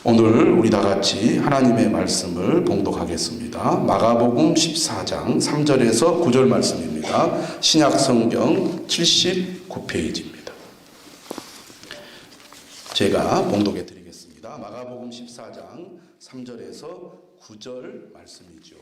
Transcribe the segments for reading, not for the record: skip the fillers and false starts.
오늘 우리 다 같이 하나님의 말씀을 봉독하겠습니다. 마가복음 14장 3절에서 9절 말씀입니다. 신약성경 79페이지입니다. 제가 봉독해 드리겠습니다. 마가복음 14장 3절에서 9절 말씀이죠.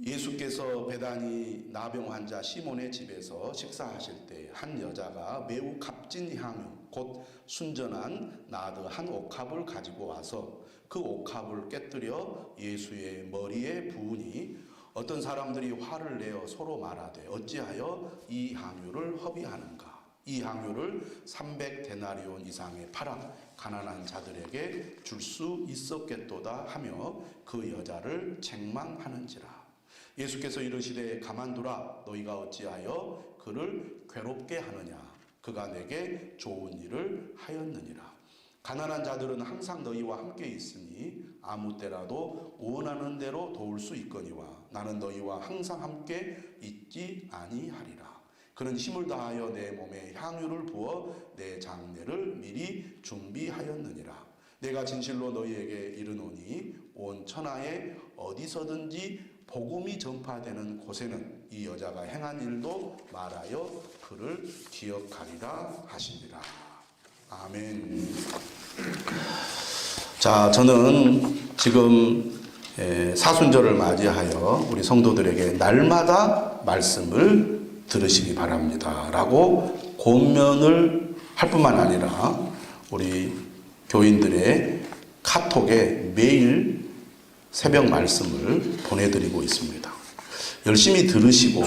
예수께서 베다니 나병 환자 시몬의 집에서 식사하실 때 한 여자가 매우 값진 향유 곧 순전한 나드 한 옥합을 가지고 와서 그 옥합을 깨뜨려 예수의 머리에 부으니 어떤 사람들이 화를 내어 서로 말하되 어찌하여 이 향유를 허비하는가. 이 향유를 300데나리온 이상에 팔아 가난한 자들에게 줄 수 있었겠도다 하며 그 여자를 책망하는지라. 예수께서 이르시되 가만두라. 너희가 어찌하여 그를 괴롭게 하느냐. 그가 내게 좋은 일을 하였느니라. 가난한 자들은 항상 너희와 함께 있으니 아무 때라도 원하는 대로 도울 수 있거니와 나는 너희와 항상 함께 있지 아니하리라. 그는 힘을 다하여 내 몸에 향유를 부어 내 장례를 미리 준비하였느니라. 내가 진실로 너희에게 이르노니 온 천하에 어디서든지 복음이 전파되는 곳에는 이 여자가 행한 일도 말하여 그를 기억하리라 하시니라. 아멘. 자, 저는 지금 사순절을 맞이하여 우리 성도들에게 날마다 말씀을 들으시기 바랍니다 라고 권면을 할 뿐만 아니라 우리 교인들의 카톡에 매일 새벽 말씀을 보내드리고 있습니다. 열심히 들으시고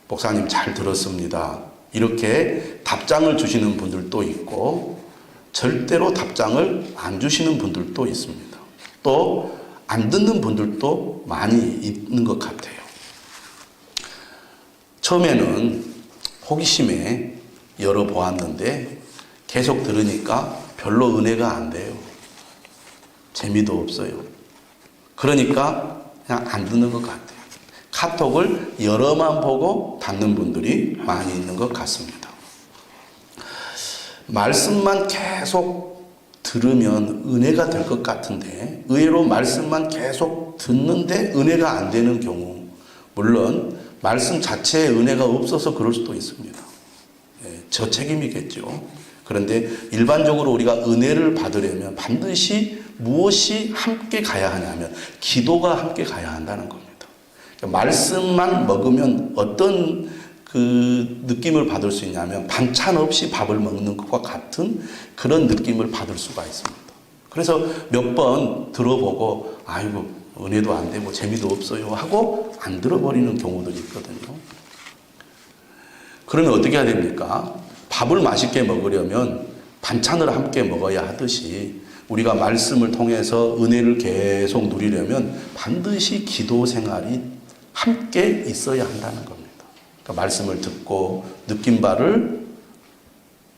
목사님 잘 들었습니다 이렇게 답장을 주시는 분들도 있고 절대로 답장을 안 주시는 분들도 있습니다. 또 안 듣는 분들도 많이 있는 것 같아요. 처음에는 호기심에 열어보았는데 계속 들으니까 별로 은혜가 안 돼요. 재미도 없어요. 그러니까 그냥 안 듣는 것 같아요. 카톡을 열어만 보고 닫는 분들이 많이 있는 것 같습니다. 말씀만 계속 들으면 은혜가 될 것 같은데 의외로 말씀만 계속 듣는데 은혜가 안 되는 경우, 물론 말씀 자체에 은혜가 없어서 그럴 수도 있습니다. 저 책임이겠죠. 그런데 일반적으로 우리가 은혜를 받으려면 반드시 무엇이 함께 가야 하냐면 기도가 함께 가야 한다는 겁니다. 말씀만 먹으면 어떤 그 느낌을 받을 수 있냐면 반찬 없이 밥을 먹는 것과 같은 그런 느낌을 받을 수가 있습니다. 그래서 몇 번 들어보고 아이고 은혜도 안 되고 재미도 없어요 하고 안 들어버리는 경우들이 있거든요. 그러면 어떻게 해야 됩니까? 밥을 맛있게 먹으려면 반찬을 함께 먹어야 하듯이 우리가 말씀을 통해서 은혜를 계속 누리려면 반드시 기도 생활이 함께 있어야 한다는 겁니다. 그러니까 말씀을 듣고 느낀 바를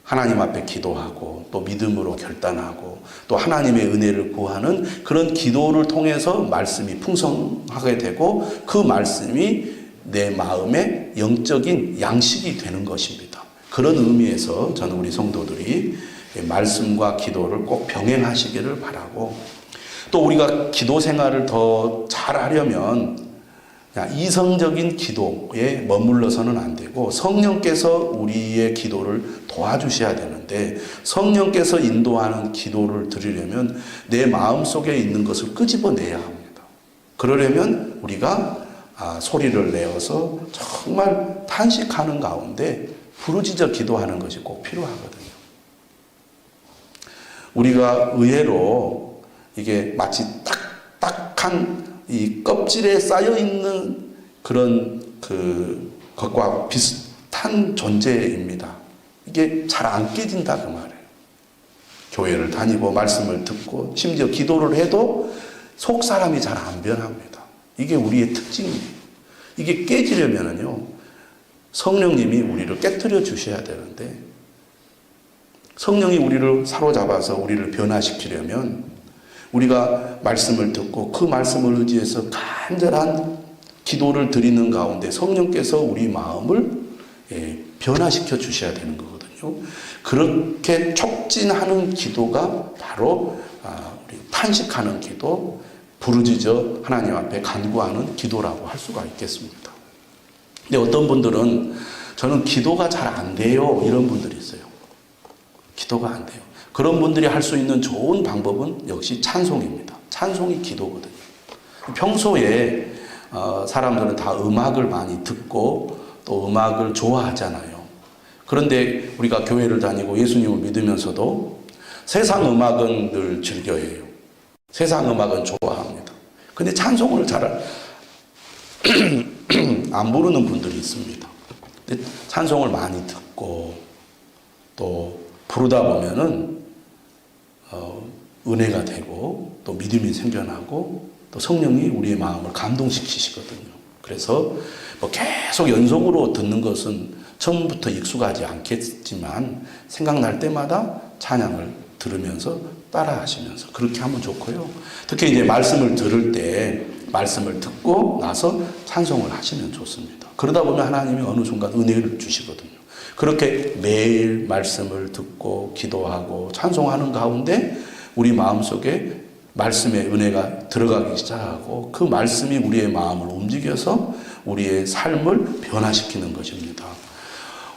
하나님 앞에 기도하고 또 믿음으로 결단하고 또 하나님의 은혜를 구하는 그런 기도를 통해서 말씀이 풍성하게 되고 그 말씀이 내 마음의 영적인 양식이 되는 것입니다. 그런 의미에서 저는 우리 성도들이 말씀과 기도를 꼭 병행하시기를 바라고, 또 우리가 기도 생활을 더 잘하려면 이성적인 기도에 머물러서는 안 되고 성령께서 우리의 기도를 도와주셔야 되는데 성령께서 인도하는 기도를 드리려면 내 마음속에 있는 것을 끄집어내야 합니다. 그러려면 우리가 소리를 내어서 정말 탄식하는 가운데 부르짖어 기도하는 것이 꼭 필요하거든요. 우리가 의외로 이게 마치 딱딱한 이 껍질에 쌓여있는 그런 것과 비슷한 존재입니다. 이게 잘 안 깨진다 그 말이에요. 교회를 다니고 말씀을 듣고 심지어 기도를 해도 속 사람이 잘 안 변합니다. 이게 우리의 특징이에요. 이게 깨지려면요 성령님이 우리를 깨뜨려 주셔야 되는데 성령이 우리를 사로잡아서 우리를 변화시키려면 우리가 말씀을 듣고 그 말씀을 의지해서 간절한 기도를 드리는 가운데 성령께서 우리 마음을 변화시켜 주셔야 되는 거거든요. 있거든요. 그렇게 촉진하는 기도가 바로 우리 탄식하는 기도, 부르짖어 하나님 앞에 간구하는 기도라고 할 수가 있겠습니다. 근데 어떤 분들은 저는 기도가 잘 안 돼요, 이런 분들이 있어요. 기도가 안 돼요. 그런 분들이 할 수 있는 좋은 방법은 역시 찬송입니다. 찬송이 기도거든요. 평소에 사람들은 다 음악을 많이 듣고 또 음악을 좋아하잖아요. 그런데 우리가 교회를 다니고 예수님을 믿으면서도 세상 음악은 늘 즐겨해요. 세상 음악은 좋아합니다. 근데 찬송을 잘 안 부르는 분들이 있습니다. 근데 찬송을 많이 듣고 또 부르다 보면은 은혜가 되고 또 믿음이 생겨나고 또 성령이 우리의 마음을 감동시키시거든요. 그래서 뭐 계속 연속으로 듣는 것은 처음부터 익숙하지 않겠지만 생각날 때마다 찬양을 들으면서 따라 하시면서 그렇게 하면 좋고요. 특히 이제 말씀을 들을 때 말씀을 듣고 나서 찬송을 하시면 좋습니다. 그러다 보면 하나님이 어느 순간 은혜를 주시거든요. 그렇게 매일 말씀을 듣고 기도하고 찬송하는 가운데 우리 마음속에 말씀의 은혜가 들어가기 시작하고 그 말씀이 우리의 마음을 움직여서 우리의 삶을 변화시키는 것입니다.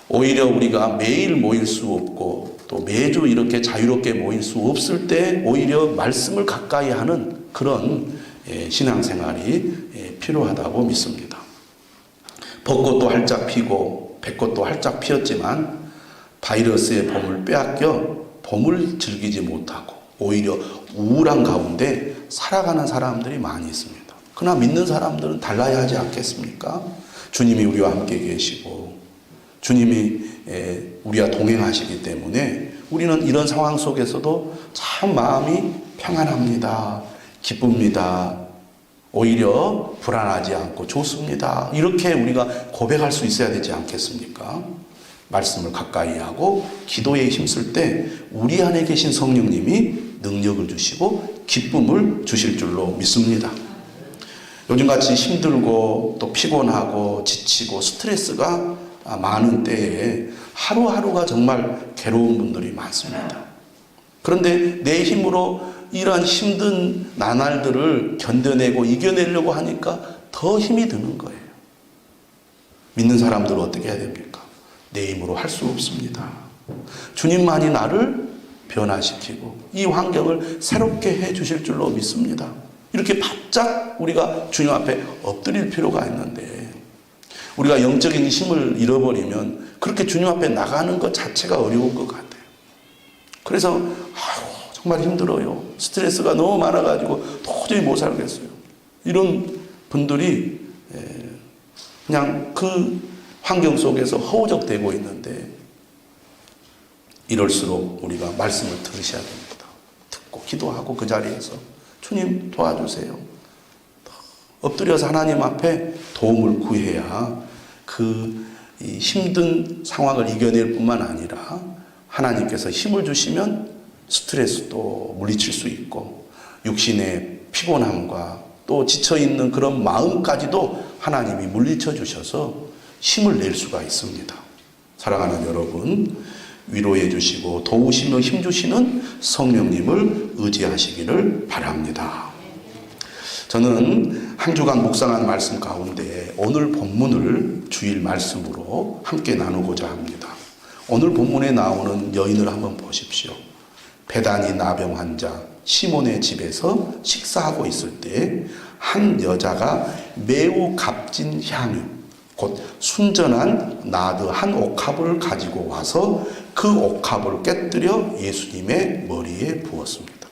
오히려 우리가 매일 모일 수 없고 또 매주 이렇게 자유롭게 모일 수 없을 때 오히려 말씀을 가까이 하는 그런 신앙생활이 필요하다고 믿습니다. 벚꽃도 활짝 피고 백꽃도 활짝 피었지만 바이러스의 봄을 빼앗겨 봄을 즐기지 못하고 오히려 우울한 가운데 살아가는 사람들이 많이 있습니다. 그러나 믿는 사람들은 달라야 하지 않겠습니까? 주님이 우리와 함께 계시고 주님이 우리와 동행하시기 때문에 우리는 이런 상황 속에서도 참 마음이 평안합니다. 기쁩니다. 오히려 불안하지 않고 좋습니다. 이렇게 우리가 고백할 수 있어야 되지 않겠습니까? 말씀을 가까이 하고 기도에 힘쓸 때 우리 안에 계신 성령님이 능력을 주시고 기쁨을 주실 줄로 믿습니다. 요즘같이 힘들고 또 피곤하고 지치고 스트레스가 많은 때에 하루하루가 정말 괴로운 분들이 많습니다. 그런데 내 힘으로 이러한 힘든 나날들을 견뎌내고 이겨내려고 하니까 더 힘이 드는 거예요. 믿는 사람들은 어떻게 해야 됩니까? 내 힘으로 할 수 없습니다. 주님만이 나를 변화시키고 이 환경을 새롭게 해 주실 줄로 믿습니다. 이렇게 바짝 우리가 주님 앞에 엎드릴 필요가 있는데 우리가 영적인 힘을 잃어버리면 그렇게 주님 앞에 나가는 것 자체가 어려운 것 같아요. 그래서 정말 힘들어요. 스트레스가 너무 많아가지고 도저히 못 살겠어요. 이런 분들이 그냥 그 환경 속에서 허우적대고 있는데 이럴수록 우리가 말씀을 들으셔야 됩니다. 듣고 기도하고 그 자리에서 주님 도와주세요. 엎드려서 하나님 앞에 도움을 구해야 그 힘든 상황을 이겨낼 뿐만 아니라 하나님께서 힘을 주시면 스트레스도 물리칠 수 있고 육신의 피곤함과 또 지쳐있는 그런 마음까지도 하나님이 물리쳐 주셔서 힘을 낼 수가 있습니다. 사랑하는 여러분, 위로해 주시고 도우시며 힘 주시는 성령님을 의지하시기를 바랍니다. 저는 한 주간 묵상한 말씀 가운데 오늘 본문을 주일 말씀으로 함께 나누고자 합니다. 오늘 본문에 나오는 여인을 한번 보십시오. 베다니 나병 환자 시몬의 집에서 식사하고 있을 때 한 여자가 매우 값진 향유 곧 순전한 나드 한 옥합을 가지고 와서 그 옥합을 깨뜨려 예수님의 머리에 부었습니다.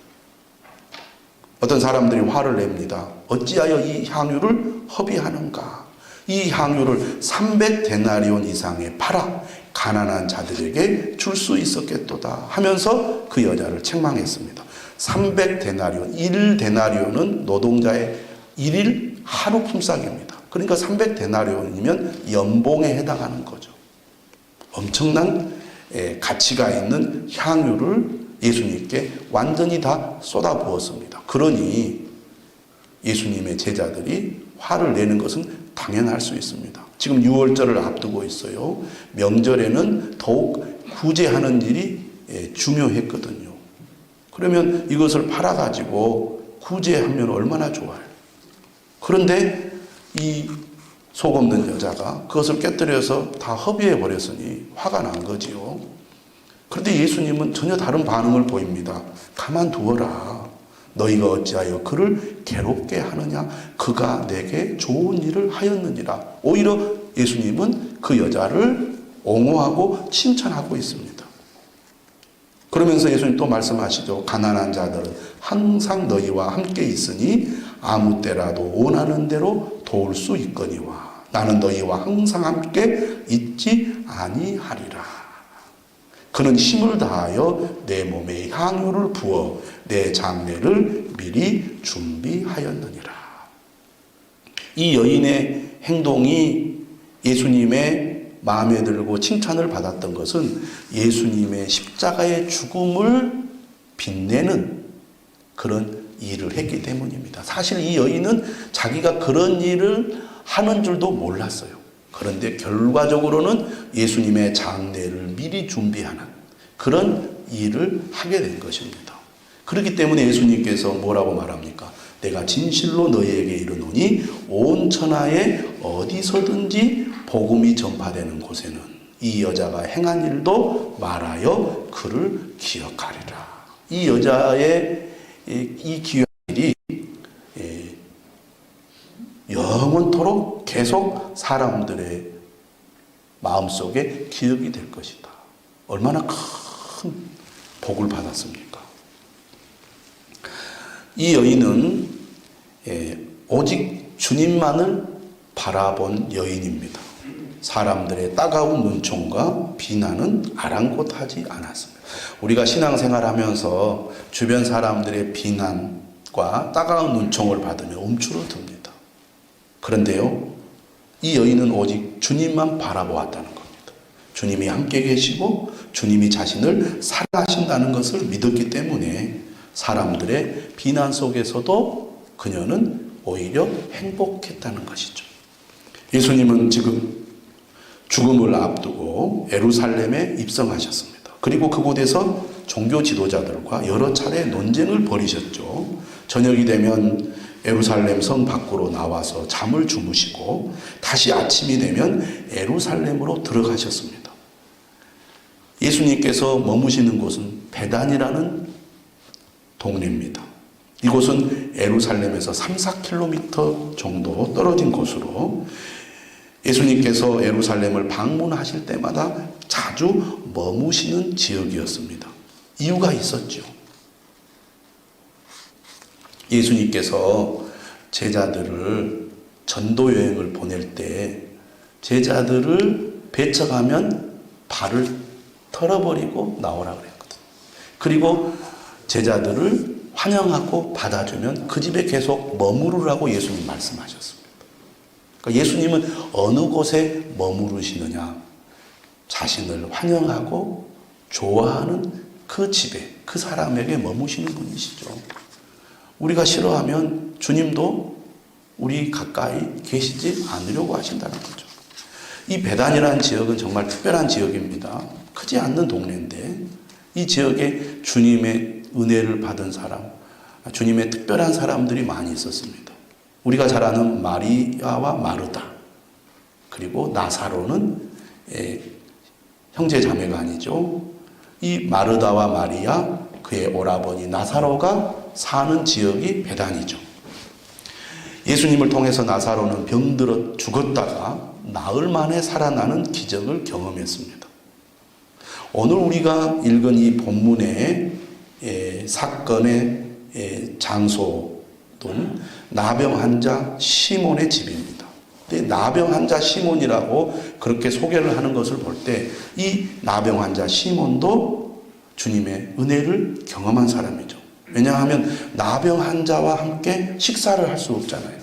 어떤 사람들이 화를 냅니다. 어찌하여 이 향유를 허비하는가? 이 향유를 300데나리온 이상에 팔아 가난한 자들에게 줄 수 있었겠도다 하면서 그 여자를 책망했습니다. 300데나리온, 1데나리온은 노동자의 1일 하루 품삯입니다. 그러니까 300데나리온이면 연봉에 해당하는 거죠. 엄청난 가치가 있는 향유를 예수님께 완전히 다 쏟아부었습니다. 그러니 예수님의 제자들이 화를 내는 것은 당연할 수 있습니다. 지금 6월절을 앞두고 있어요. 명절에는 더욱 구제하는 일이 중요했거든요. 그러면 이것을 팔아가지고 구제하면 얼마나 좋아요. 그런데 이 속 없는 여자가 그것을 깨뜨려서 다 허비해 버렸으니 화가 난 거지요. 그런데 예수님은 전혀 다른 반응을 보입니다. 가만두어라. 너희가 어찌하여 그를 괴롭게 하느냐? 그가 내게 좋은 일을 하였느니라. 오히려 예수님은 그 여자를 옹호하고 칭찬하고 있습니다. 그러면서 예수님 또 말씀하시죠. 가난한 자들은 항상 너희와 함께 있으니 아무 때라도 원하는 대로 도울 수 있거니와 나는 너희와 항상 함께 있지 아니하리라. 그는 힘을 다하여 내 몸에 향유를 부어 내 장례를 미리 준비하였느니라. 이 여인의 행동이 예수님의 마음에 들고 칭찬을 받았던 것은 예수님의 십자가의 죽음을 빛내는 그런 일을 했기 때문입니다. 사실 이 여인은 자기가 그런 일을 하는 줄도 몰랐어요. 그런데 결과적으로는 예수님의 장례를 미리 준비하는 그런 일을 하게 된 것입니다. 그렇기 때문에 예수님께서 뭐라고 말합니까? 내가 진실로 너희에게 이르노니 온 천하에 어디서든지 복음이 전파되는 곳에는 이 여자가 행한 일도 말하여 그를 기억하리라. 이 여자의 이 귀한 일이 영원토록 계속 사람들의 마음속에 기억이 될 것이다. 얼마나 큰 복을 받았습니까? 이 여인은 오직 주님만을 바라본 여인입니다. 사람들의 따가운 눈총과 비난은 아랑곳하지 않았습니다. 우리가 신앙생활하면서 주변 사람들의 비난과 따가운 눈총을 받으며 움츠러듭니다. 그런데요, 이 여인은 오직 주님만 바라보았다는 겁니다. 주님이 함께 계시고 주님이 자신을 사랑하신다는 것을 믿었기 때문에 사람들의 비난 속에서도 그녀는 오히려 행복했다는 것이죠. 예수님은 지금 죽음을 앞두고 예루살렘에 입성하셨습니다. 그리고 그곳에서 종교 지도자들과 여러 차례 논쟁을 벌이셨죠. 저녁이 되면 예루살렘 성 밖으로 나와서 잠을 주무시고 다시 아침이 되면 예루살렘으로 들어가셨습니다. 예수님께서 머무시는 곳은 베단이라는 동네입니다. 이곳은 예루살렘에서 3-4km 정도 떨어진 곳으로 예수님께서 예루살렘을 방문하실 때마다 자주 머무시는 지역이었습니다. 이유가 있었죠. 예수님께서 제자들을 전도 여행을 보낼 때 제자들을 배척하면 발을 털어버리고 나오라 그랬거든요. 그리고 제자들을 환영하고 받아주면 그 집에 계속 머무르라고 예수님 말씀하셨습니다. 그러니까 예수님은 어느 곳에 머무르시느냐, 자신을 환영하고 좋아하는 그 집에, 그 사람에게 머무시는 분이시죠. 우리가 싫어하면 주님도 우리 가까이 계시지 않으려고 하신다는 거죠. 이 베단이라는 지역은 정말 특별한 지역입니다. 크지 않는 동네인데 이 지역에 주님의 은혜를 받은 사람, 주님의 특별한 사람들이 많이 있었습니다. 우리가 잘 아는 마리아와 마르다, 그리고 나사로는 형제 자매가 아니죠. 이 마르다와 마리아, 그의 오라버니 나사로가 사는 지역이 베단이죠. 예수님을 통해서 나사로는 병들어 죽었다가 나흘 만에 살아나는 기적을 경험했습니다. 오늘 우리가 읽은 이 본문의 사건의 장소는 나병 환자 시몬의 집입니다. 나병 환자 시몬이라고 그렇게 소개를 하는 것을 볼 때 이 나병 환자 시몬도 주님의 은혜를 경험한 사람이죠. 왜냐하면 나병 환자와 함께 식사를 할 수 없잖아요.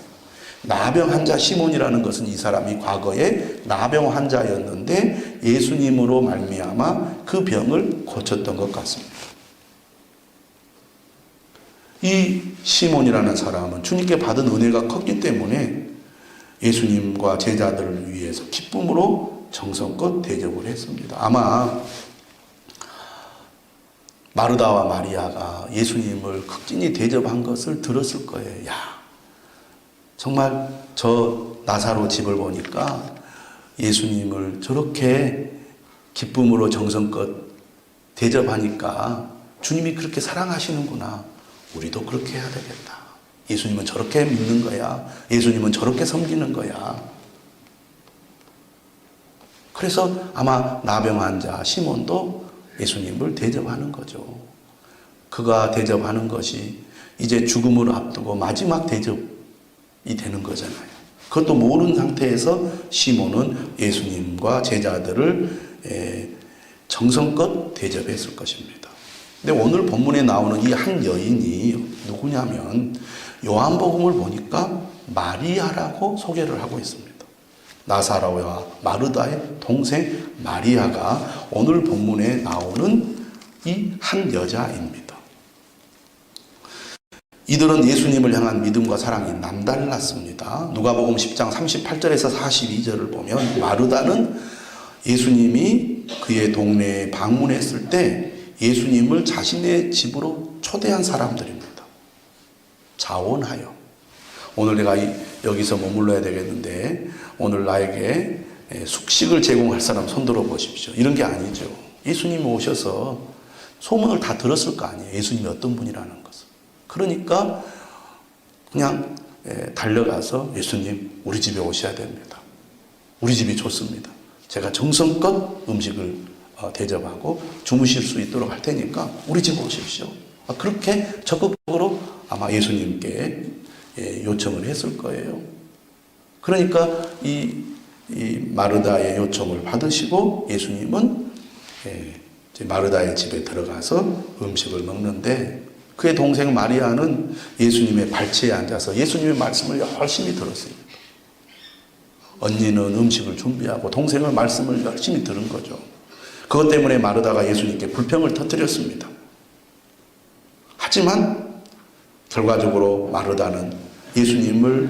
나병 환자 시몬이라는 것은 이 사람이 과거에 나병 환자였는데 예수님으로 말미암아 그 병을 고쳤던 것 같습니다. 이 시몬이라는 사람은 주님께 받은 은혜가 컸기 때문에 예수님과 제자들을 위해서 기쁨으로 정성껏 대접을 했습니다. 아마 마르다와 마리아가 예수님을 극진히 대접한 것을 들었을 거예요. 야, 정말 저 나사로 집을 보니까 예수님을 저렇게 기쁨으로 정성껏 대접하니까 주님이 그렇게 사랑하시는구나. 우리도 그렇게 해야 되겠다. 예수님은 저렇게 믿는 거야. 예수님은 저렇게 섬기는 거야. 그래서 아마 나병 환자 시몬도 예수님을 대접하는 거죠. 그가 대접하는 것이 이제 죽음을 앞두고 마지막 대접이 되는 거잖아요. 그것도 모르는 상태에서 시몬은 예수님과 제자들을 정성껏 대접했을 것입니다. 근데 오늘 본문에 나오는 이 한 여인이 누구냐면 요한복음을 보니까 마리아라고 소개를 하고 있습니다. 나사로와 마르다의 동생 마리아가 오늘 본문에 나오는 이 한 여자입니다. 이들은 예수님을 향한 믿음과 사랑이 남달랐습니다. 누가복음 10장 38절에서 42절을 보면 마르다는 예수님이 그의 동네에 방문했을 때 예수님을 자신의 집으로 초대한 사람들입니다. 자원하여. 오늘 내가 여기서 머물러야 되겠는데 오늘 나에게 숙식을 제공할 사람 손들어 보십시오. 이런 게 아니죠. 예수님이 오셔서 소문을 다 들었을 거 아니에요. 예수님이 어떤 분이라는 것을. 그러니까 그냥 달려가서 예수님 우리 집에 오셔야 됩니다. 우리 집이 좋습니다. 제가 정성껏 음식을 대접하고 주무실 수 있도록 할 테니까 우리 집에 오십시오. 그렇게 적극적으로 아마 예수님께 요청을 했을 거예요. 그러니까 이 마르다의 요청을 받으시고 예수님은 마르다의 집에 들어가서 음식을 먹는데 그의 동생 마리아는 예수님의 발치에 앉아서 예수님의 말씀을 열심히 들었습니다. 언니는 음식을 준비하고 동생은 말씀을 열심히 들은 거죠. 그것 때문에 마르다가 예수님께 불평을 터뜨렸습니다. 하지만 결과적으로 마르다는 예수님을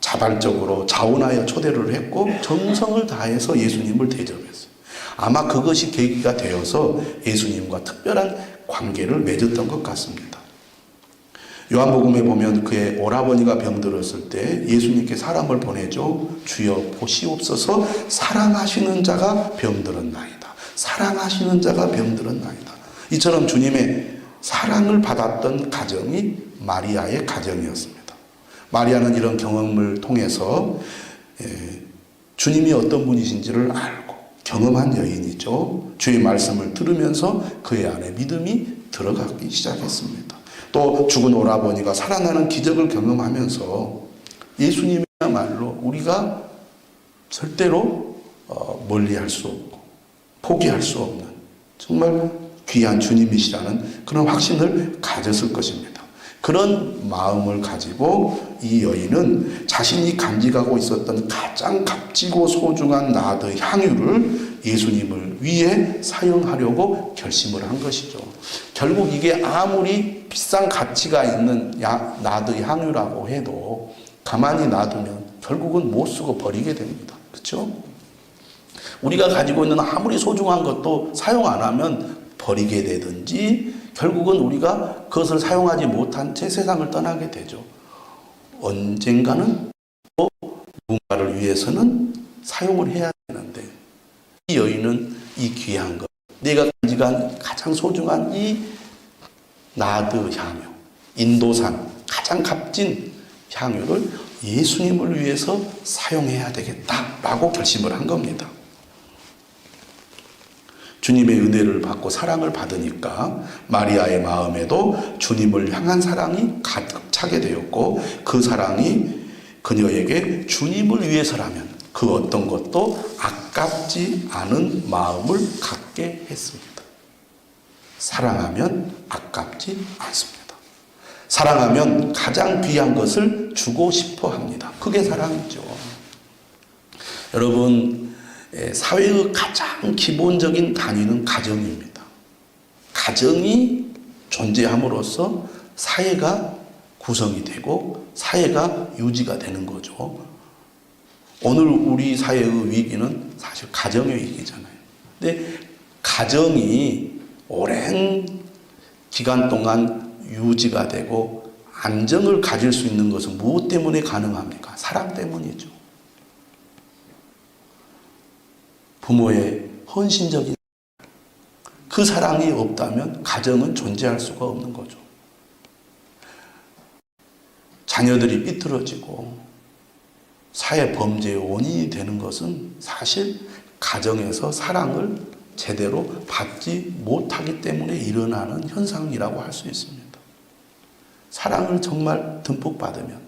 자발적으로 자원하여 초대를 했고 정성을 다해서 예수님을 대접했어요. 아마 그것이 계기가 되어서 예수님과 특별한 관계를 맺었던 것 같습니다. 요한복음에 보면 그의 오라버니가 병들었을 때 예수님께 사람을 보내죠. 주여 보시옵소서 사랑하시는 자가 병들었나이다. 사랑하시는 자가 병들었나이다. 이처럼 주님의 사랑을 받았던 가정이 마리아의 가정이었습니다. 마리아는 이런 경험을 통해서 주님이 어떤 분이신지를 알고 경험한 여인이죠. 주의 말씀을 들으면서 그의 안에 믿음이 들어가기 시작했습니다. 또 죽은 오라버니가 살아나는 기적을 경험하면서 예수님이야말로 우리가 절대로 멀리할 수 없고 포기할 수 없는 정말 귀한 주님이시라는 그런 확신을 가졌을 것입니다. 그런 마음을 가지고 이 여인은 자신이 간직하고 있었던 가장 값지고 소중한 나드 향유를 예수님을 위해 사용하려고 결심을 한 것이죠. 결국 이게 아무리 비싼 가치가 있는 나드 향유라고 해도 가만히 놔두면 결국은 못 쓰고 버리게 됩니다. 그렇죠? 우리가 가지고 있는 아무리 소중한 것도 사용 안 하면 버리게 되든지 결국은 우리가 그것을 사용하지 못한 채 세상을 떠나게 되죠. 언젠가는 또 누군가를 위해서는 사용을 해야 되는데 이 여인은 이 귀한 것, 내가 간직한 가장 소중한 이 나드 향유, 인도산 가장 값진 향유를 예수님을 위해서 사용해야 되겠다라고 결심을 한 겁니다. 주님의 은혜를 받고 사랑을 받으니까 마리아의 마음에도 주님을 향한 사랑이 가득 차게 되었고 그 사랑이 그녀에게 주님을 위해서라면 그 어떤 것도 아깝지 않은 마음을 갖게 했습니다. 사랑하면 아깝지 않습니다. 사랑하면 가장 귀한 것을 주고 싶어 합니다. 그게 사랑이죠. 여러분, 사회의 가장 기본적인 단위는 가정입니다. 가정이 존재함으로써 사회가 구성이 되고 사회가 유지가 되는 거죠. 오늘 우리 사회의 위기는 사실 가정의 위기잖아요. 근데 가정이 오랜 기간 동안 유지가 되고 안정을 가질 수 있는 것은 무엇 때문에 가능합니까? 사랑 때문이죠. 부모의 헌신적인 그 사랑이 없다면 가정은 존재할 수가 없는 거죠. 자녀들이 삐뚤어지고 사회 범죄의 원인이 되는 것은 사실 가정에서 사랑을 제대로 받지 못하기 때문에 일어나는 현상이라고 할 수 있습니다. 사랑을 정말 듬뿍 받으면,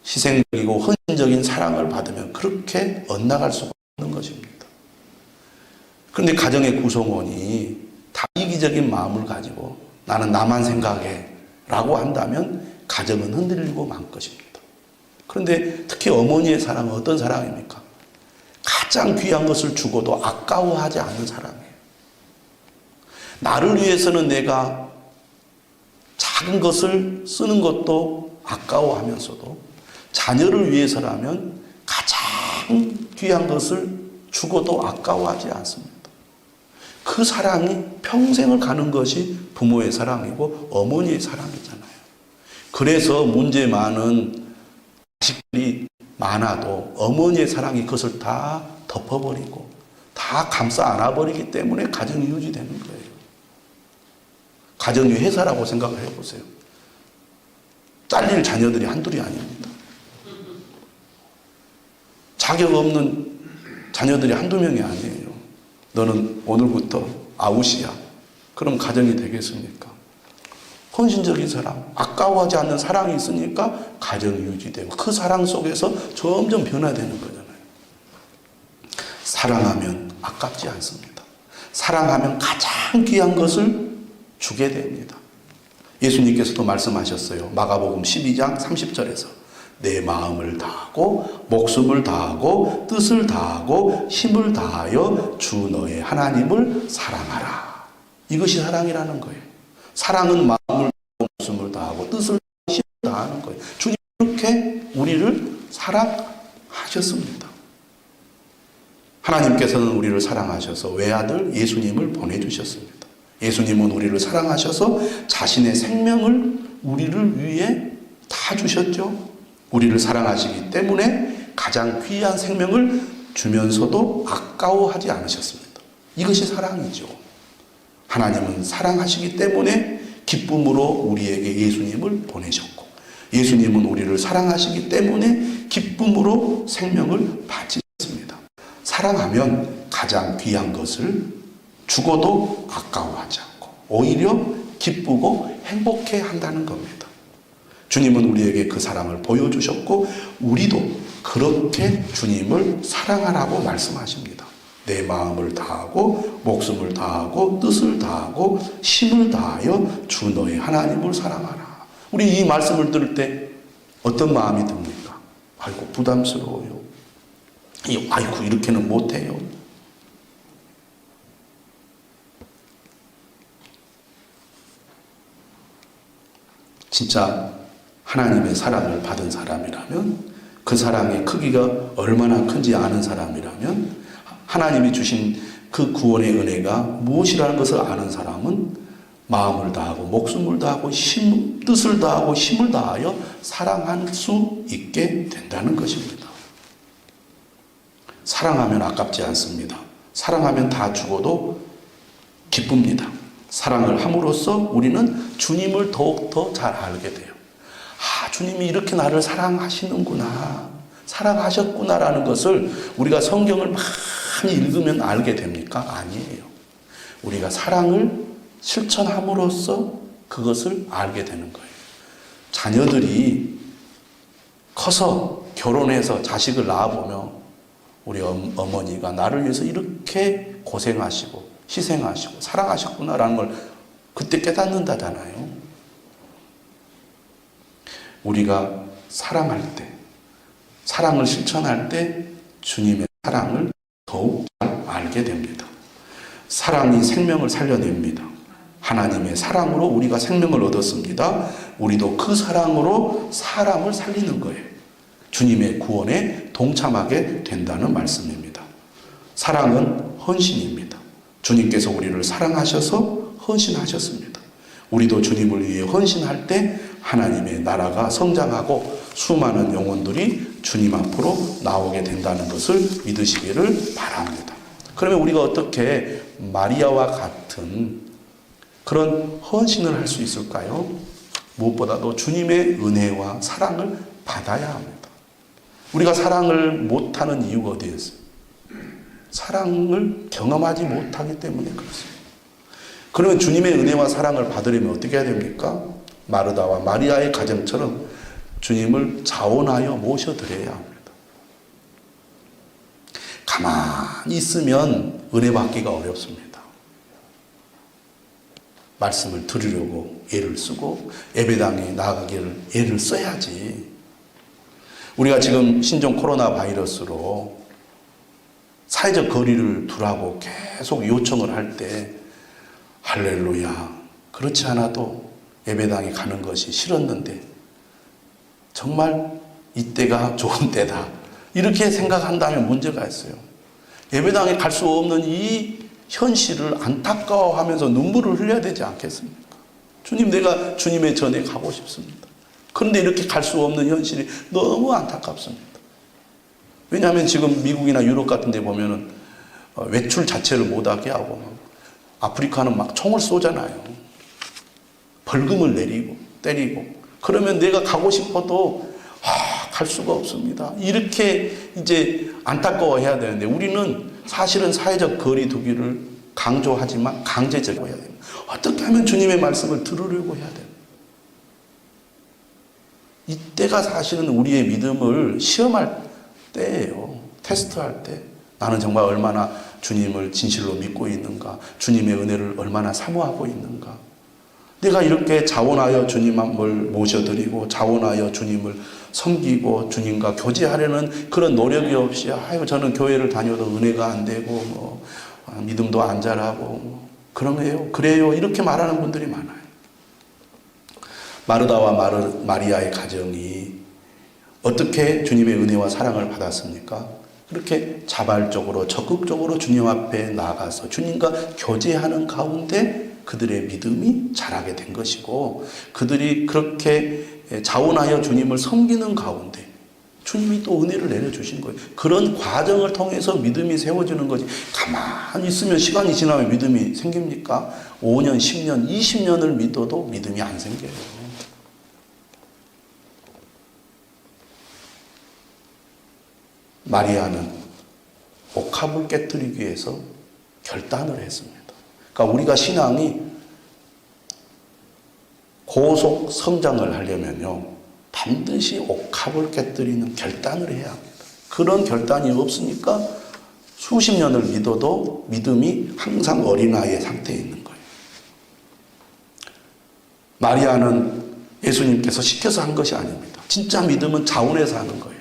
희생적이고 헌신적인 사랑을 받으면 그렇게 엇나갈 수가 없는 것입니다. 그런데 가정의 구성원이 다 이기적인 마음을 가지고 나는 나만 생각해 라고 한다면 가정은 흔들리고 만 것입니다. 그런데 특히 어머니의 사랑은 어떤 사랑입니까? 가장 귀한 것을 주고도 아까워하지 않는 사랑이에요. 나를 위해서는 내가 작은 것을 쓰는 것도 아까워하면서도 자녀를 위해서라면 가장 귀한 것을 주고도 아까워하지 않습니다. 그 사랑이 평생을 가는 것이 부모의 사랑이고 어머니의 사랑이잖아요. 그래서 문제 많은 자식들이 많아도 어머니의 사랑이 그것을 다 덮어버리고 다 감싸 안아버리기 때문에 가정이 유지되는 거예요. 가정이 회사라고 생각을 해보세요. 잘릴 자녀들이 한둘이 아닙니다. 자격 없는 자녀들이 한두 명이 아니에요. 너는 오늘부터 아웃이야. 그럼 가정이 되겠습니까? 헌신적인 사랑, 아까워하지 않는 사랑이 있으니까 가정이 유지되고 그 사랑 속에서 점점 변화되는 거잖아요. 사랑하면 아깝지 않습니다. 사랑하면 가장 귀한 것을 주게 됩니다. 예수님께서도 말씀하셨어요. 마가복음 12장 30절에서 내 마음을 다하고 목숨을 다하고 뜻을 다하고 힘을 다하여 주 너의 하나님을 사랑하라. 이것이 사랑이라는 거예요. 사랑은 마음을 다하고 목숨을 다하고 뜻을 다하고 힘을 다하는 거예요. 주님 그렇게 우리를 사랑하셨습니다. 하나님께서는 우리를 사랑하셔서 외아들 예수님을 보내주셨습니다. 예수님은 우리를 사랑하셔서 자신의 생명을 우리를 위해 다 주셨죠. 우리를 사랑하시기 때문에 가장 귀한 생명을 주면서도 아까워하지 않으셨습니다. 이것이 사랑이죠. 하나님은 사랑하시기 때문에 기쁨으로 우리에게 예수님을 보내셨고, 예수님은 우리를 사랑하시기 때문에 기쁨으로 생명을 바치셨습니다. 사랑하면 가장 귀한 것을 죽어도 아까워하지 않고 오히려 기쁘고 행복해 한다는 겁니다. 주님은 우리에게 그 사랑을 보여주셨고 우리도 그렇게 주님을 사랑하라고 말씀하십니다. 내 마음을 다하고 목숨을 다하고 뜻을 다하고 힘을 다하여 주 너의 하나님을 사랑하라. 우리 이 말씀을 들을 때 어떤 마음이 듭니까? 아이고 부담스러워요. 아이고 이렇게는 못해요. 진짜 하나님의 사랑을 받은 사람이라면, 그 사랑의 크기가 얼마나 큰지 아는 사람이라면, 하나님이 주신 그 구원의 은혜가 무엇이라는 것을 아는 사람은 마음을 다하고 목숨을 다하고 뜻을 다하고 힘을 다하여 사랑할 수 있게 된다는 것입니다. 사랑하면 아깝지 않습니다. 사랑하면 다 죽어도 기쁩니다. 사랑을 함으로써 우리는 주님을 더욱더 잘 알게 돼요. 아, 주님이 이렇게 나를 사랑하시는구나, 사랑하셨구나라는 것을 우리가 성경을 많이 읽으면 알게 됩니까? 아니에요. 우리가 사랑을 실천함으로써 그것을 알게 되는 거예요. 자녀들이 커서 결혼해서 자식을 낳아보면 우리 어머니가 나를 위해서 이렇게 고생하시고 희생하시고 사랑하셨구나라는 걸 그때 깨닫는다잖아요. 우리가 사랑할 때, 사랑을 실천할 때 주님의 사랑을 더욱 잘 알게 됩니다. 사랑이 생명을 살려냅니다. 하나님의 사랑으로 우리가 생명을 얻었습니다. 우리도 그 사랑으로 사람을 살리는 거예요. 주님의 구원에 동참하게 된다는 말씀입니다. 사랑은 헌신입니다. 주님께서 우리를 사랑하셔서 헌신하셨습니다. 우리도 주님을 위해 헌신할 때 하나님의 나라가 성장하고 수많은 영혼들이 주님 앞으로 나오게 된다는 것을 믿으시기를 바랍니다. 그러면 우리가 어떻게 마리아와 같은 그런 헌신을 할 수 있을까요? 무엇보다도 주님의 은혜와 사랑을 받아야 합니다. 우리가 사랑을 못하는 이유가 어디에 있어요? 사랑을 경험하지 못하기 때문에 그렇습니다. 그러면 주님의 은혜와 사랑을 받으려면 어떻게 해야 됩니까? 마르다와 마리아의 가정처럼 주님을 자원하여 모셔드려야 합니다. 가만히 있으면 은혜 받기가 어렵습니다. 말씀을 들으려고 애를 쓰고 예배당에 나가기를 애를 써야지. 우리가 지금 신종 코로나 바이러스로 사회적 거리를 두라고 계속 요청을 할 때 할렐루야, 그렇지 않아도 예배당에 가는 것이 싫었는데 정말 이때가 좋은 때다, 이렇게 생각한다면 문제가 있어요. 예배당에 갈 수 없는 이 현실을 안타까워하면서 눈물을 흘려야 되지 않겠습니까? 주님, 내가 주님의 전에 가고 싶습니다. 그런데 이렇게 갈 수 없는 현실이 너무 안타깝습니다. 왜냐하면 지금 미국이나 유럽 같은 데 보면은 외출 자체를 못하게 하고 아프리카는 막 총을 쏘잖아요. 벌금을 내리고 때리고. 그러면 내가 가고 싶어도 갈 수가 없습니다. 이렇게 이제 안타까워해야 되는데 우리는 사실은 사회적 거리 두기를 강조하지만 강제적으로 해야 됩니다. 어떻게 하면 주님의 말씀을 들으려고 해야 돼요. 이때가 사실은 우리의 믿음을 시험할 때예요. 테스트할 때. 나는 정말 얼마나 주님을 진실로 믿고 있는가, 주님의 은혜를 얼마나 사모하고 있는가. 내가 이렇게 자원하여 주님을 모셔드리고 자원하여 주님을 섬기고 주님과 교제하려는 그런 노력이 없이 아유 저는 교회를 다녀도 은혜가 안 되고 믿음도 안 자라고 그러네요. 그래요. 이렇게 말하는 분들이 많아요. 마르다와 마리아의 가정이 어떻게 주님의 은혜와 사랑을 받았습니까? 그렇게 자발적으로 적극적으로 주님 앞에 나가서 주님과 교제하는 가운데 그들의 믿음이 자라게 된 것이고, 그들이 그렇게 자원하여 주님을 섬기는 가운데 주님이 또 은혜를 내려주신 거예요. 그런 과정을 통해서 믿음이 세워지는 거지. 가만히 있으면 시간이 지나면 믿음이 생깁니까? 5년, 10년, 20년을 믿어도 믿음이 안 생겨요. 마리아는 옥합을 깨뜨리기 위해서 결단을 했습니다. 그러니까 우리가 신앙이 고속 성장을 하려면요, 반드시 옥합을 깨뜨리는 결단을 해야 합니다. 그런 결단이 없으니까 수십 년을 믿어도 믿음이 항상 어린아이의 상태에 있는 거예요. 마리아는 예수님께서 시켜서 한 것이 아닙니다. 진짜 믿음은 자원해서 하는 거예요.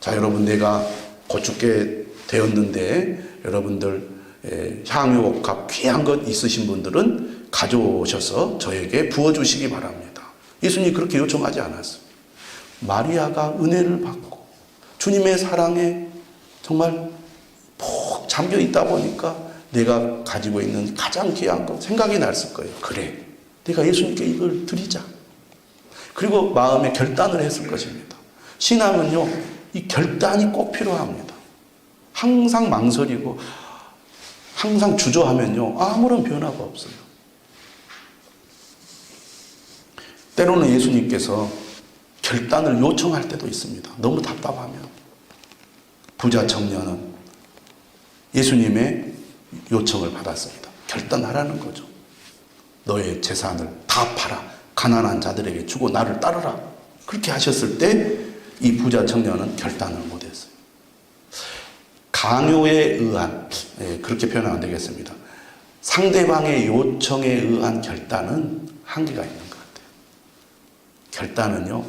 자, 여러분, 내가 곧 죽게 되었는데 여러분들 향유 옥합 귀한 것 있으신 분들은 가져오셔서 저에게 부어주시기 바랍니다. 예수님이 그렇게 요청하지 않았어요. 마리아가 은혜를 받고 주님의 사랑에 정말 푹 잠겨 있다 보니까 내가 가지고 있는 가장 귀한 것 생각이 났을 거예요. 그래, 내가 예수님께 이걸 드리자. 그리고 마음에 결단을 했을 것입니다. 신앙은요, 이 결단이 꼭 필요합니다. 항상 망설이고 항상 주저하면요, 아무런 변화가 없어요. 때로는 예수님께서 결단을 요청할 때도 있습니다. 너무 답답하면. 부자 청년은 예수님의 요청을 받았습니다. 결단하라는 거죠. 너의 재산을 다 팔아 가난한 자들에게 주고 나를 따르라. 그렇게 하셨을 때 이 부자 청년은 결단을 못했어요. 강요에 의한, 그렇게 표현하면 되겠습니다. 상대방의 요청에 의한 결단은 한계가 있는 것 같아요. 결단은요,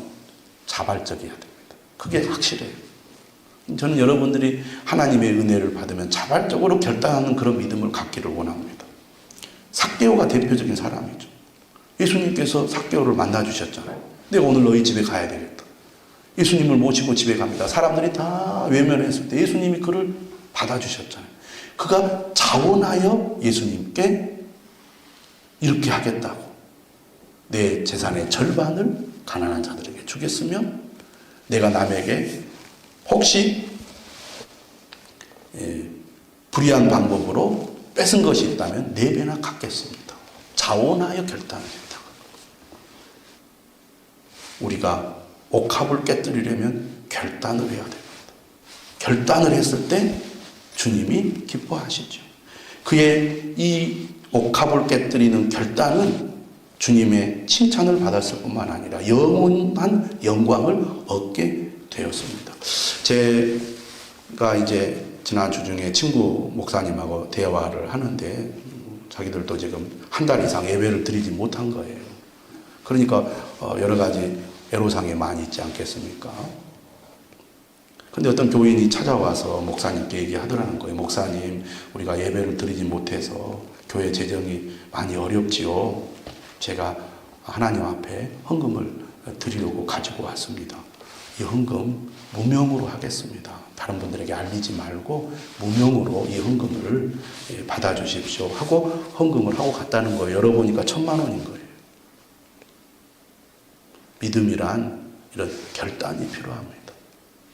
자발적이어야 됩니다. 그게 확실해요. 저는 여러분들이 하나님의 은혜를 받으면 자발적으로 결단하는 그런 믿음을 갖기를 원합니다. 삭개오가 대표적인 사람이죠. 예수님께서 삭개오를 만나주셨잖아요. 내가 오늘 너희 집에 가야 되겠다. 예수님을 모시고 집에 갑니다. 사람들이 다 외면했을 때 예수님이 그를 받아주셨잖아요. 그가 자원하여 예수님께 이렇게 하겠다고 내 재산의 절반을 가난한 자들에게 주겠으며 내가 남에게 혹시 불의한 방법으로 뺏은 것이 있다면 4배나 갚겠습니다. 자원하여 결단을 했다. 우리가 옥합을 깨뜨리려면 결단을 해야 됩니다. 결단을 했을 때 주님이 기뻐하시죠. 그의 이 옥합을 깨뜨리는 결단은 주님의 칭찬을 받았을 뿐만 아니라 영원한 영광을 얻게 되었습니다. 제가 이제 지난주 중에 친구 목사님하고 대화를 하는데 자기들도 지금 한 달 이상 예배를 드리지 못한 거예요. 그러니까 여러 가지 애로사항이 많이 있지 않겠습니까? 근데 어떤 교인이 찾아와서 목사님께 얘기하더라는 거예요. 목사님, 우리가 예배를 드리지 못해서 교회 재정이 많이 어렵지요. 제가 하나님 앞에 헌금을 드리려고 가지고 왔습니다. 이 헌금 무명으로 하겠습니다. 다른 분들에게 알리지 말고 무명으로 이 헌금을 받아주십시오 하고 헌금을 하고 갔다는 거예요. 열어보니까 1,000만 원인 거예요. 믿음이란 이런 결단이 필요합니다.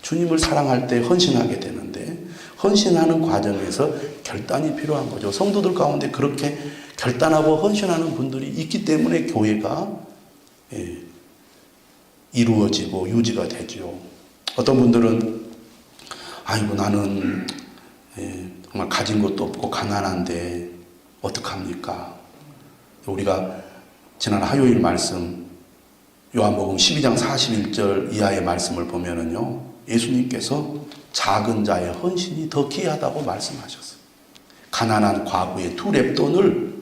주님을 사랑할 때 헌신하게 되는데 헌신하는 과정에서 결단이 필요한 거죠. 성도들 가운데 그렇게 결단하고 헌신하는 분들이 있기 때문에 교회가 이루어지고 유지가 되죠. 어떤 분들은 아이고 나는 정말 가진 것도 없고 가난한데 어떡합니까? 우리가 지난 화요일 말씀 요한복음 12장 41절 이하의 말씀을 보면은요, 예수님께서 작은 자의 헌신이 더 귀하다고 말씀하셨어요. 가난한 과부의 2렙돈을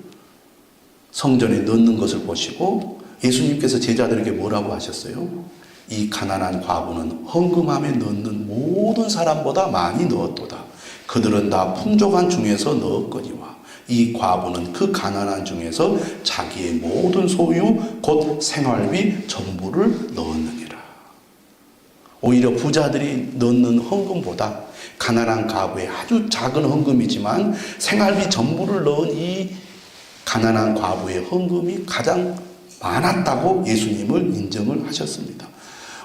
성전에 넣는 것을 보시고 예수님께서 제자들에게 뭐라고 하셨어요? 이 가난한 과부는 헌금함에 넣는 모든 사람보다 많이 넣었도다. 그들은 다 풍족한 중에서 넣었거니와 이 과부는 그 가난한 중에서 자기의 모든 소유 곧 생활비 전부를 넣었느니라. 오히려 부자들이 넣는 헌금보다 가난한 과부의 아주 작은 헌금이지만 생활비 전부를 넣은 이 가난한 과부의 헌금이 가장 많았다고 예수님을 인정을 하셨습니다.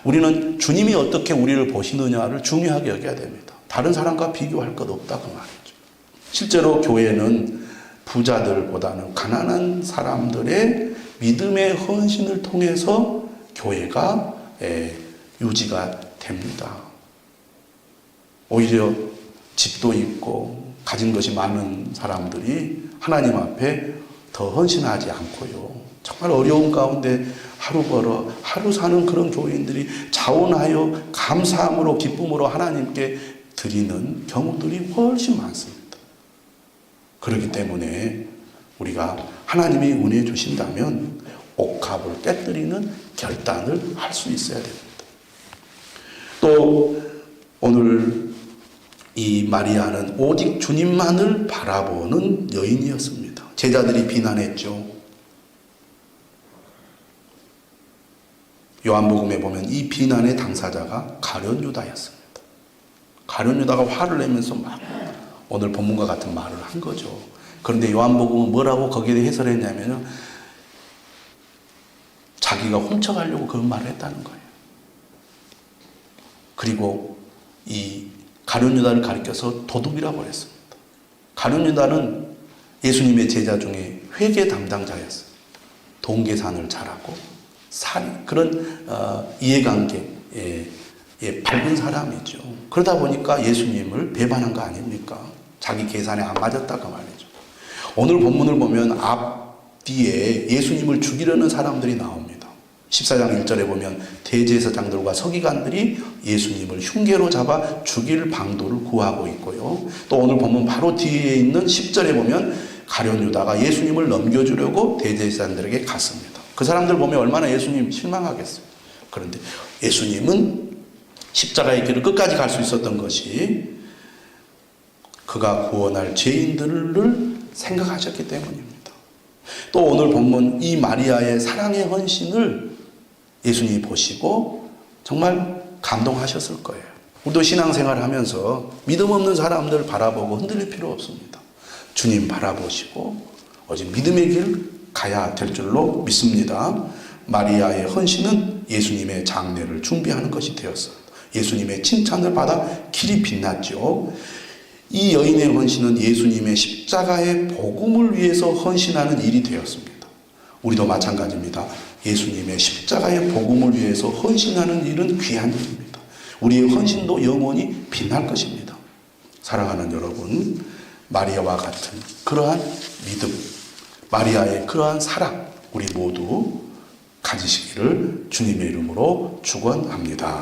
우리는 주님이 어떻게 우리를 보시느냐를 중요하게 여겨야 됩니다. 다른 사람과 비교할 것 없다 그 말이죠. 실제로 교회는 부자들보다는 가난한 사람들의 믿음의 헌신을 통해서 교회가 유지가 됩니다. 오히려 집도 있고 가진 것이 많은 사람들이 하나님 앞에 더 헌신하지 않고요. 정말 어려운 가운데 하루 벌어 하루 사는 그런 교인들이 자원하여 감사함으로 기쁨으로 하나님께 드리는 경우들이 훨씬 많습니다. 그렇기 때문에 우리가 하나님이 은혜 주신다면 옥합을 깨뜨리는 결단을 할 수 있어야 됩니다. 또 오늘 이 마리아는 오직 주님만을 바라보는 여인이었습니다. 제자들이 비난했죠. 요한복음에 보면 이 비난의 당사자가 가룟 유다였습니다. 가룟 유다가 화를 내면서 막 오늘 본문과 같은 말을 한 거죠. 그런데 요한복음은 뭐라고 거기에 해설했냐면 자기가 훔쳐가려고 그런 말을 했다는 거예요. 그리고 이 가룟 유다를 가리켜서 도둑이라고 했습니다. 가룟 유다는 예수님의 제자 중에 회계 담당자였어요. 돈 계산을 잘하고 그런 이해관계에 밝은 사람이죠. 그러다 보니까 예수님을 배반한 거 아닙니까? 자기 계산에 안 맞았다고 말이죠. 오늘 본문을 보면 앞뒤에 예수님을 죽이려는 사람들이 나옵니다. 14장 1절에 보면 대제사장들과 서기관들이 예수님을 흉계로 잡아 죽일 방도를 구하고 있고요. 또 오늘 본문 바로 뒤에 있는 10절에 보면 가룟 유다가 예수님을 넘겨주려고 대제사장들에게 갔습니다. 그 사람들 보면 얼마나 예수님 실망하겠어요. 그런데 예수님은 십자가의 길을 끝까지 갈 수 있었던 것이 그가 구원할 죄인들을 생각하셨기 때문입니다. 또 오늘 본문 이 마리아의 사랑의 헌신을 예수님이 보시고 정말 감동하셨을 거예요. 우리도 신앙생활을 하면서 믿음 없는 사람들 바라보고 흔들릴 필요 없습니다. 주님 바라보시고 오직 믿음의 길 가야 될 줄로 믿습니다. 마리아의 헌신은 예수님의 장례를 준비하는 것이 되었어요. 예수님의 칭찬을 받아 길이 빛났죠. 이 여인의 헌신은 예수님의 십자가의 복음을 위해서 헌신하는 일이 되었습니다. 우리도 마찬가지입니다. 예수님의 십자가의 복음을 위해서 헌신하는 일은 귀한 일입니다. 우리의 헌신도 영원히 빛날 것입니다. 사랑하는 여러분, 마리아와 같은 그러한 믿음, 마리아의 그러한 사랑, 우리 모두 가지시기를 주님의 이름으로 축원합니다.